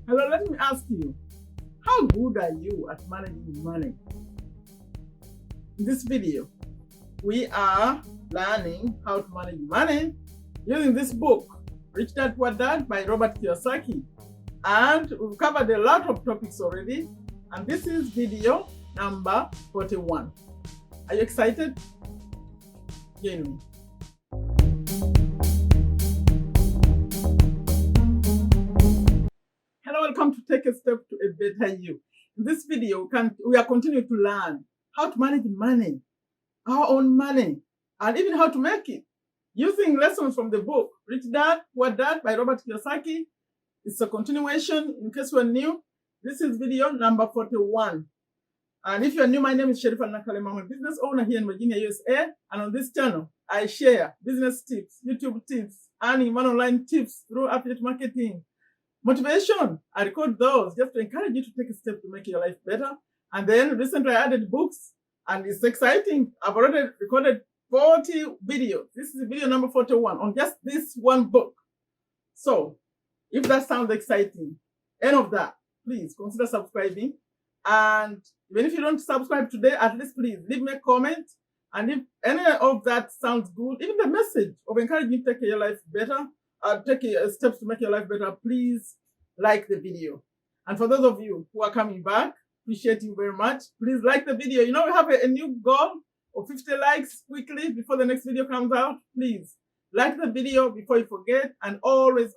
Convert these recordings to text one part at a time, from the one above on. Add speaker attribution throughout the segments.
Speaker 1: Hello, let me ask you, how good are you at managing money? In this video, we are learning how to manage money using this book, Rich Dad Poor Dad by Robert Kiyosaki. And we've covered a lot of topics already. And this is video number 41. Are you excited? Join me. Hello, welcome to Take a Step to a Better You. In this video, we are continuing to learn how to manage money, our own money, and even how to make it using lessons from the book Rich Dad Poor Dad by Robert Kiyosaki. It's a continuation. In case you're new, this is video number 41. And if you're new, my name is Sherifa Nakalema. I'm a business owner here in Virginia, USA. And on this channel, I share business tips, YouTube tips, earning online tips through affiliate marketing, motivation. I record those just to encourage you to take a step to make your life better. And then recently I added books, and it's exciting. I've already recorded 40 videos. This is video number 41 on just this one book. So if that sounds exciting, any of that, please consider subscribing. And even if you don't subscribe today, at least please leave me a comment. And if any of that sounds good, even the message of encouraging you to take your life better, take steps to make your life better, please like the video. And for those of you who are coming back, appreciate you very much. Please like the video. You know, we have a new goal of 50 likes quickly before the next video comes out. Please like the video before you forget. And always,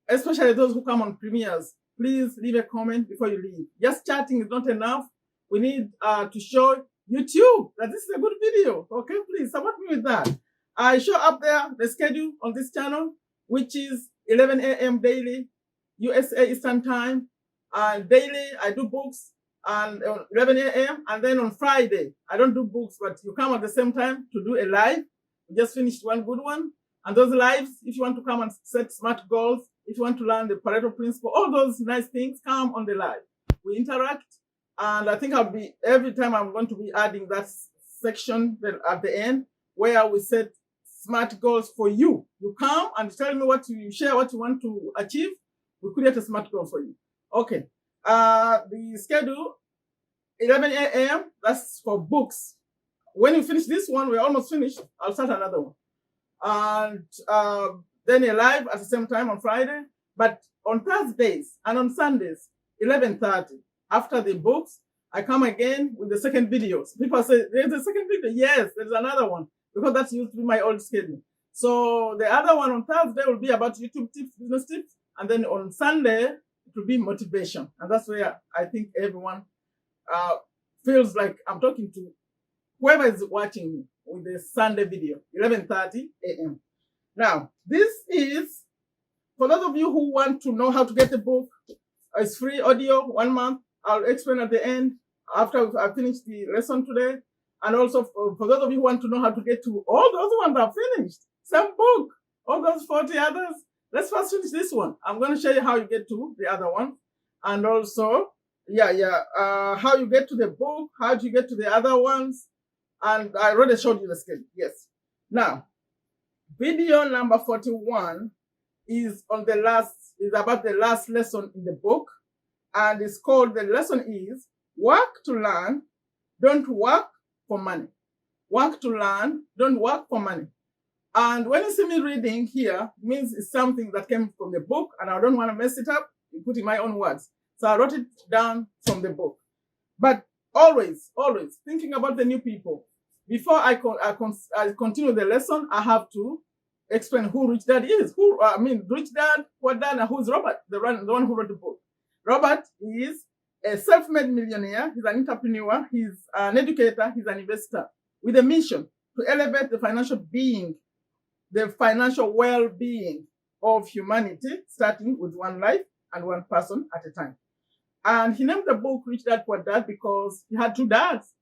Speaker 1: especially those who come on premieres, please leave a comment before you leave. Just chatting is not enough. We need to show YouTube that this is a good video. Okay, please support me with that. I show up there the schedule on this channel, which is 11 a.m. daily, USA Eastern Time. Daily, I do books and on 11 a.m. And then on Friday, I don't do books, but you come at the same time to do a live. We just finished one good one. And those lives, if you want to come and set smart goals, if you want to learn the Pareto principle, all those nice things, come on the live. We interact. And I think every time I'm going to be adding that section at the end where we set smart goals for you. You come and tell me share what you want to achieve. We create a smart goal for you. Okay. The schedule, 11 a.m., that's for books. When you finish this one, we're almost finished. I'll start another one. And then a live at the same time on Friday. But on Thursdays and on Sundays, 11:30. After the books, I come again with the second video. So people say, there's a second video. Yes, there's another one, because that's used to be my old schedule. So the other one on Thursday will be about YouTube tips, business tips. And then on Sunday, it will be motivation. And that's where I think everyone feels like I'm talking to whoever is watching me with the Sunday video, 11:30 a.m. Now, this is, for those of you who want to know how to get the book, it's free audio, 1 month. I'll explain at the end after I finish the lesson today. And also for those of you who want to know how to get to all those ones are finished, same book, all those 40 others. Let's first finish this one. I'm going to show you how you get to the other one. And also, how you get to the book, how do you get to the other ones. And I already showed you the schedule. Yes. Now, video number 41 is about the last lesson in the book. And it's called, the lesson is, work to learn, don't work for money. Work to learn, don't work for money. And when you see me reading here, it means it's something that came from the book, and I don't want to mess it up, put in my own words. So I wrote it down from the book. But always thinking about the new people. Before I continue the lesson, I have to explain who Rich Dad is. Rich Dad, Poor Dad, and who's Robert, the one who wrote the book. Robert is a self-made millionaire. He's an entrepreneur. He's an educator. He's an investor with a mission to elevate the financial well-being of humanity, starting with one life and one person at a time. And he named the book Rich Dad Poor Dad because he had two dads.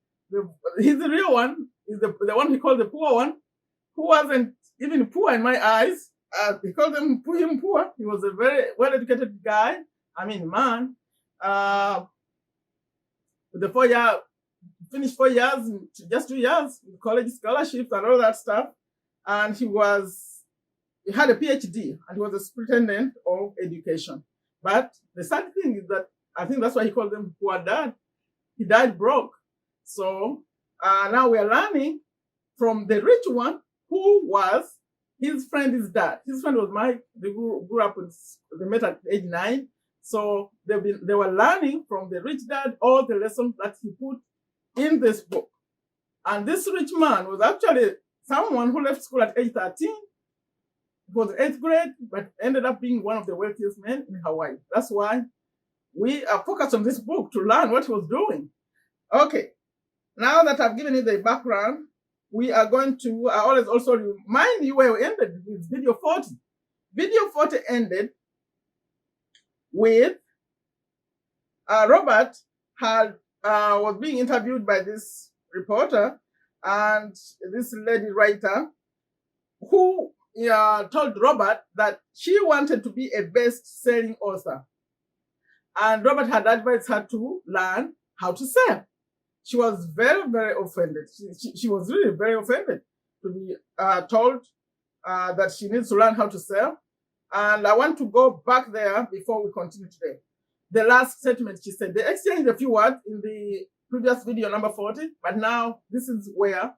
Speaker 1: He's the real one. He's the one he called the poor one, who wasn't even poor in my eyes. He called him poor. He was a very well-educated guy. Man. With the finished 4 years, just 2 years, with college scholarships and all that stuff. And he had a PhD, and he was a superintendent of education. But the sad thing is that I think that's why he called them poor dad. He died broke. So now we're learning from the rich one who was his friend, his dad. His friend was Mike. They grew up they met at age 9. So they were learning from the rich dad all the lessons that he put in this book. And this rich man was actually someone who left school at age 13. It was 8th grade, but ended up being one of the wealthiest men in Hawaii. That's why we are focused on this book to learn what he was doing. Okay, now that I've given you the background, we are going to, I always also remind you where we ended with video 40. Video 40 ended with Robert was being interviewed by this reporter and this lady writer who told Robert that she wanted to be a best-selling author. And Robert had advised her to learn how to sell. She was very, very offended. She was really very offended to be told that she needs to learn how to sell. And I want to go back there before we continue today. The last statement she said, they exchanged a few words in the previous video number 40, but now this is where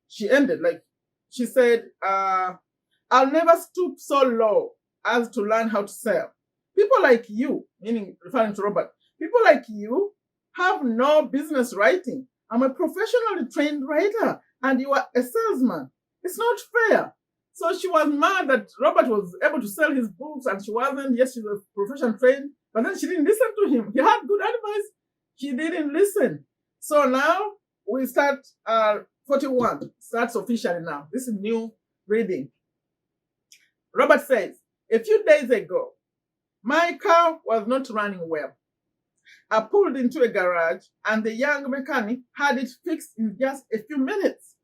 Speaker 1: she ended. Like she said, I'll never stoop so low as to learn how to sell. People like you, meaning referring to Robert, people like you have no business writing. I'm a professionally trained writer and you are a salesman. It's not fair. So she was mad that Robert was able to sell his books and she wasn't. Yes, she's a professional trained, but then she didn't listen to him. He had good advice. She didn't listen. So now we start 41. Starts officially now. This is new reading. Robert says, a few days ago, my car was not running well. I pulled into a garage and the young mechanic had it fixed in just a few minutes.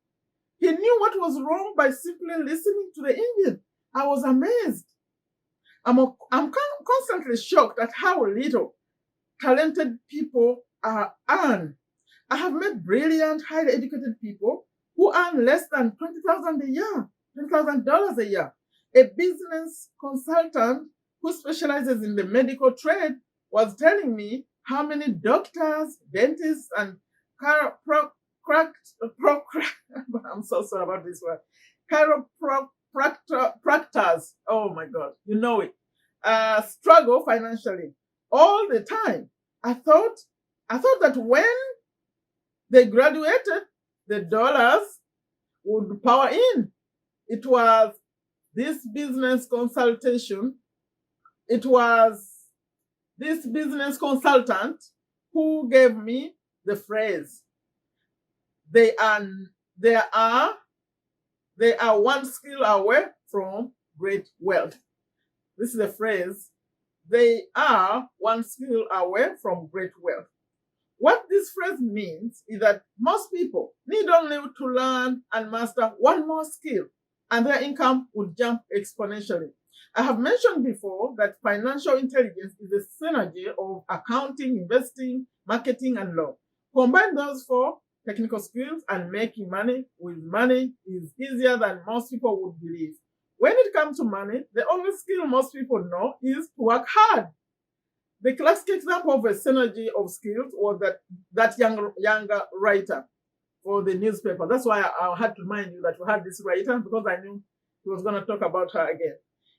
Speaker 1: He knew what was wrong by simply listening to the engine. I was amazed. I'm constantly shocked at how little talented people earn. I have met brilliant, highly educated people who earn less than $20,000 a year, $10,000 a year. A business consultant who specializes in the medical trade was telling me how many doctors, dentists, and I'm so sorry about this word, chiropractors, oh my God, you know it, struggle financially all the time. I thought that when they graduated, the dollars would pour in. It was this business consultant who gave me the phrase, they are one skill away from great wealth. This is the phrase, they are one skill away from great wealth. What this phrase means is that most people need only to learn and master one more skill and their income will jump exponentially. I have mentioned before that financial intelligence is a synergy of accounting, investing, marketing, and law. Combine those 4 technical skills and making money with money is easier than most people would believe. When it comes to money, the only skill most people know is to work hard. The classic example of a synergy of skills was that younger writer for the newspaper. That's why I had to remind you that we had this writer, because I knew he was going to talk about her again.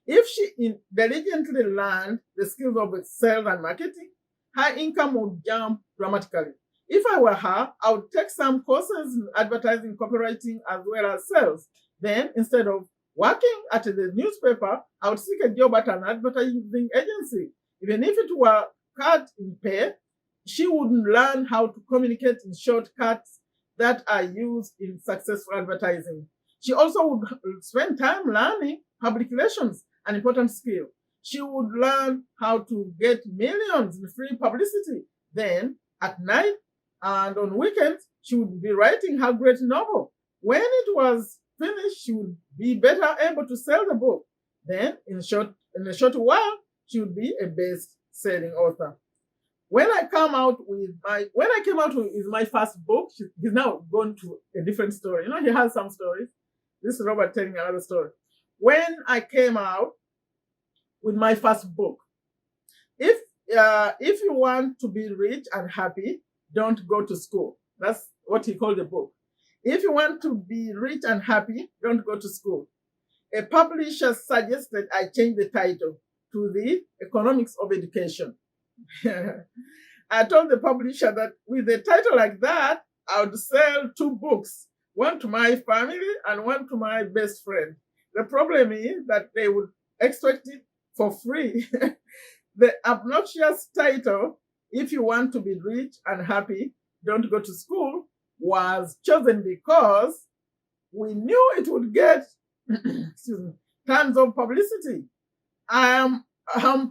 Speaker 1: If she diligently learned the skills of sales and marketing, her income would jump dramatically. If I were her, I would take some courses in advertising, copywriting, as well as sales. Then, instead of working at the newspaper, I would seek a job at an advertising agency. Even if it were cut in pay, she would learn how to communicate in shortcuts that are used in successful advertising. She also would spend time learning public relations, an important skill. She would learn how to get millions in free publicity. Then, at night and on weekends, she would be writing her great novel. When it was finished, she would be better able to sell the book. Then, in a short while, she would be a best-selling author. When I came out with my first book, he's now gone to a different story. You know, he has some stories. This is Robert telling another story. When I came out with my first book, if you want to be rich and happy, don't go to school. That's what he called the book. If you want to be rich and happy, don't go to school. A publisher suggested I change the title to The Economics of Education. I told the publisher that with a title like that, I would sell 2 books, one to my family and one to my best friend. The problem is that they would extract it for free. The obnoxious title, If You Want to Be Rich and Happy, Don't Go to School, was chosen because we knew it would get tons of publicity. I'm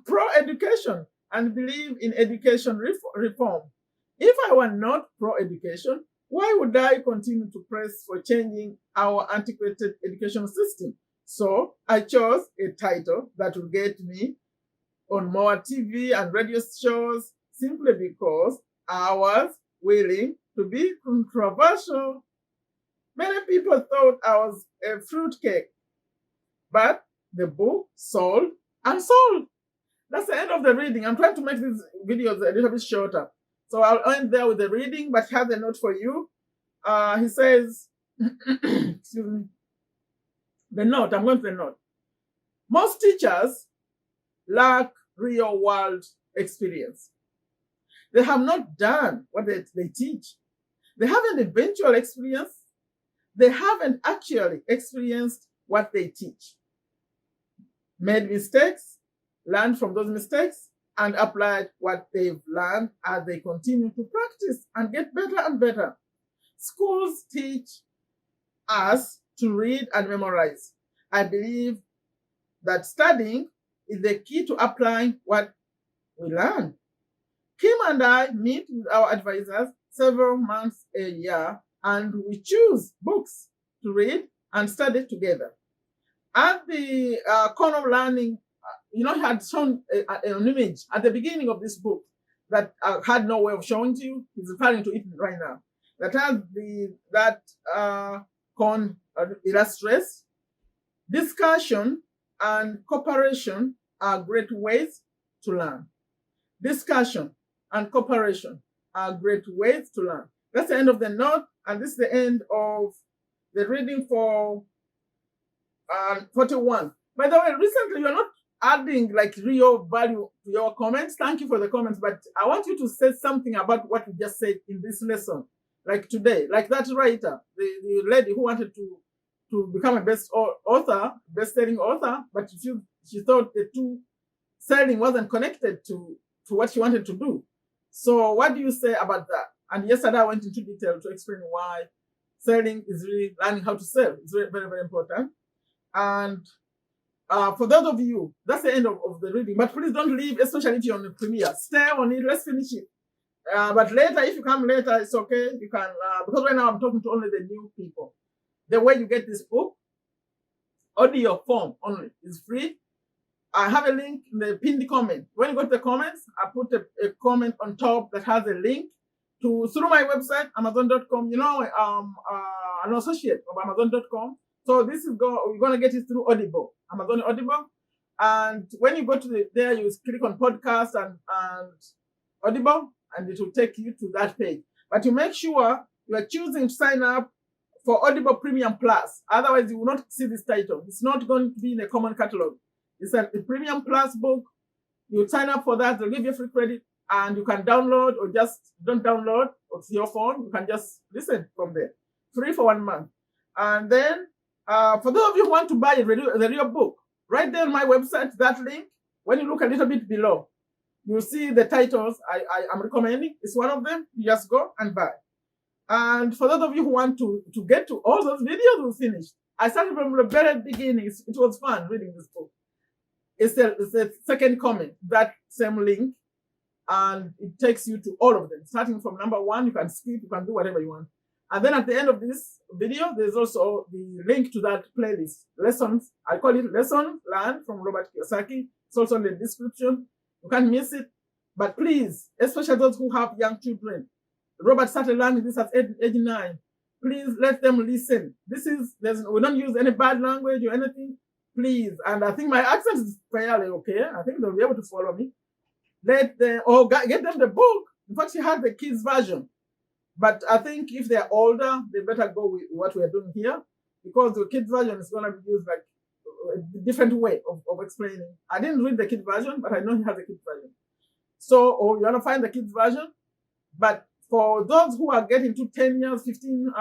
Speaker 1: pro-education and believe in education reform. If I were not pro-education, why would I continue to press for changing our antiquated education system? So I chose a title that will get me on more TV and radio shows simply because I was willing to be controversial. Many people thought I was a fruitcake, but the book sold and sold. That's the end of the reading. I'm trying to make these videos a little bit shorter. So I'll end there with the reading, but have a note for you. He says, excuse me, the note, I'm going to the note. Most teachers lack real world experience. They have not done what they teach. They haven't eventual experience. They haven't actually experienced what they teach. Made mistakes, learned from those mistakes, and applied what they've learned as they continue to practice and get better and better. Schools teach us to read and memorize. I believe that studying is the key to applying what we learn. Kim and I meet with our advisors several months a year, and we choose books to read and study together. At the corner of learning, he had shown an image at the beginning of this book that I had no way of showing to you. He's referring to it right now. That has that corn illustrates discussion and cooperation are great ways to learn. Discussion and cooperation are great ways to learn. That's the end of the note, and this is the end of the reading for 41. By the way, recently you're not adding like real value to your comments. Thank you for the comments, but I want you to say something about what we just said in this lesson. Like today, like that writer, the lady who wanted to become a best-selling author, but she thought the two selling wasn't connected to what she wanted to do. So what do you say about that? And yesterday I went into detail to explain why selling is really learning how to sell. It's very, very, very important. And for those of you, that's the end of the reading. But please don't leave, especially if you're on the premiere. Stay on it. Let's finish it. But later, if you come later, it's okay. You can, because right now I'm talking to only the new people. The way you get this book, audio form only, is free. I have a link in the pinned comment. When you go to the comments, I put a comment on top that has a link through my website, Amazon.com. An associate of Amazon.com. So we're gonna get it through Audible, Amazon Audible. And when you go to there, you click on podcast and Audible, and it will take you to that page. But you make sure you are choosing to sign up for Audible Premium Plus. Otherwise, you will not see this title. It's not going to be in a common catalog. It's a Premium Plus book. You sign up for that. They'll give you free credit, and you can download or just don't download or to your phone. You can just listen from there, free for 1 month. And then for those of you who want to buy the real book, right there on my website, that link, when you look a little bit below, you'll see the titles I am recommending. It's one of them. You just go and buy. And for those of you who want to get to all those videos we finished, I started from the very beginning. It was fun reading this book. It's the second comment, that same link, and it takes you to all of them. Starting from number 1, you can skip, you can do whatever you want. And then at the end of this video, there's also the link to that playlist. Lessons, I call it Lesson Learned from Robert Kiyosaki. It's also in the description. You can't miss it. But please, especially those who have young children, Robert started learning this at age 9. Please let them listen. We don't use any bad language or anything. Please. And I think my accent is fairly okay. I think they'll be able to follow me. get them the book. In fact, she had the kids version. But I think if they're older, they better go with what we're doing here, because the kids version is going to be used like a different way of explaining. I didn't read the kids version, but I know he has a kids version. So, you want to find the kids version. But for those who are getting to 10 years, 15,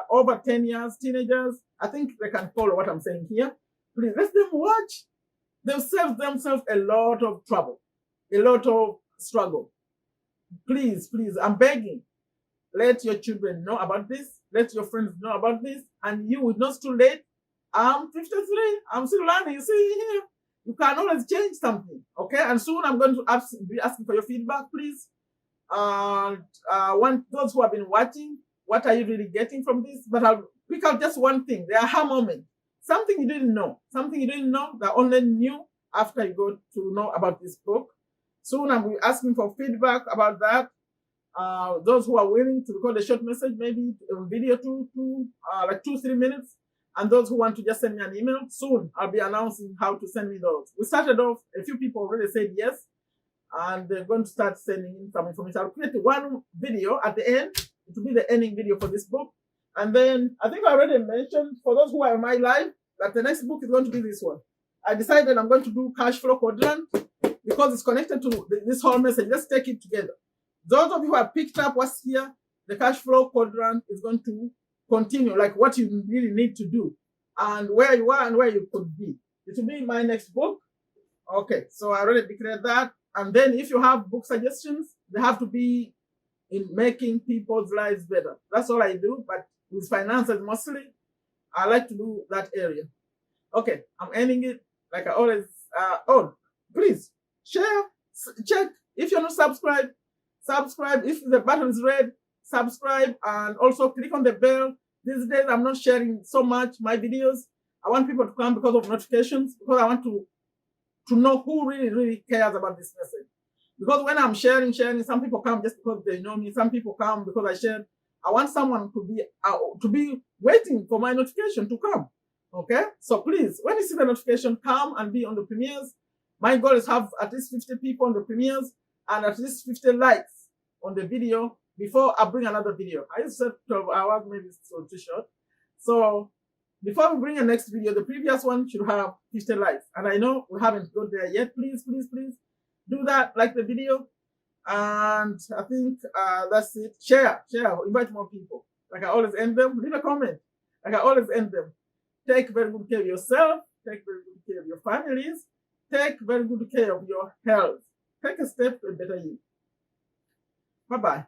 Speaker 1: over 10 years, teenagers, I think they can follow what I'm saying here. Please, let them watch. They'll save themselves a lot of trouble, a lot of struggle. Please, please, I'm begging. Let your children know about this. Let your friends know about this. And you, it's not too late. I'm 53. I'm still learning. You see here, you can always change something. Okay? And soon I'm going to be asking for your feedback, please. Want those who have been watching, what are you really getting from this? But I'll pick out just one thing, the aha moment. Something you didn't know. Something you didn't know that only knew after you got to know about this book. Soon I'm asking for feedback about that. Those who are willing to record a short message, maybe a video like 2-3 minutes. And those who want to just send me an email, soon I'll be announcing how to send me those. We started off, a few people already said yes, and they're going to start sending in some information. I'll create one video at the end. It will be the ending video for this book. And then I think I already mentioned, for those who are in my live, that the next book is going to be this one. I decided I'm going to do cash flow quadrant because it's connected to this whole message. Let's take it together. Those of you who have picked up what's here, the cash flow quadrant is going to continue, like what you really need to do and where you are and where you could be. It will be my next book. Okay, so I already declared that. And then if you have book suggestions, they have to be in making people's lives better. That's all I do, but with finances mostly, I like to do that area. Okay, I'm ending it like I always, please share, check. If you're not subscribed, subscribe. If the button is red, subscribe, and also click on the bell. These days, I'm not sharing so much my videos. I want people to come because of notifications, because I want to know who really cares about this message. Because when I'm sharing, some people come just because they know me. Some people come because I shared. I want someone to be waiting for my notification to come. Okay? So please, when you see the notification, come and be on the premieres. My goal is to have at least 50 people on the premieres and at least 50 likes on the video before I bring another video. I just said 12 hours, maybe it's too short. So before we bring the next video, the previous one should have 50 likes. And I know we haven't got there yet. Please, please, please do that. Like the video. And I think that's it. Share, invite more people. Like I always end them. Leave a comment. Like I always end them. Take very good care of yourself. Take very good care of your families. Take very good care of your health. Take a step to a better you. Bye-bye.